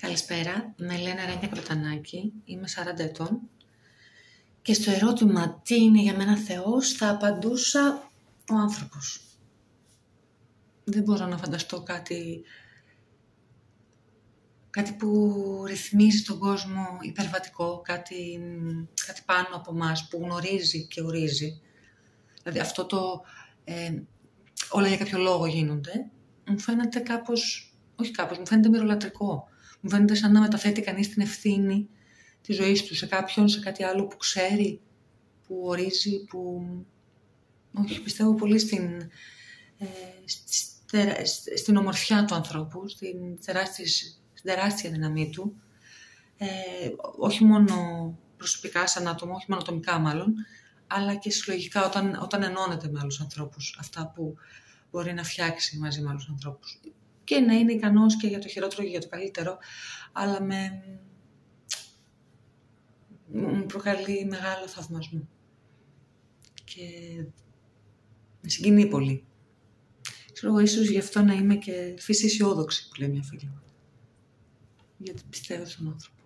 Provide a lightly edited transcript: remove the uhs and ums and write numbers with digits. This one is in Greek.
Καλησπέρα, με λένε Ρένια Κροτανάκη, είμαι 40 ετών και στο ερώτημα τι είναι για μένα Θεός θα απαντούσα ο άνθρωπος. Δεν μπορώ να φανταστώ κάτι που ρυθμίζει τον κόσμο υπερβατικό, κάτι πάνω από μας που γνωρίζει και ορίζει. Δηλαδή αυτό όλα για κάποιο λόγο γίνονται, μου φαίνεται μου φαίνεται μυρολατρικό. Μου φαίνεται σαν να μεταθέτει κανείς την ευθύνη της ζωής του σε κάποιον, σε κάτι άλλο που ξέρει, που ορίζει, Όχι, πιστεύω πολύ στην ομορφιά του ανθρώπου, στην τεράστια δύναμή του. Όχι μόνο προσωπικά σαν άτομο, όχι μόνο ατομικά μάλλον, αλλά και συλλογικά όταν ενώνεται με άλλους ανθρώπους. Αυτά που μπορεί να φτιάξει μαζί με άλλους ανθρώπους. Και να είναι ικανός και για το χειρότερο και για το καλύτερο, αλλά μου προκαλεί μεγάλο θαυμασμό. Και με συγκινεί πολύ. Ξέρω εγώ, ίσως γι' αυτό να είμαι και φύση αισιόδοξη, που λέει μια φίλη μου. Γιατί πιστεύω στον άνθρωπο.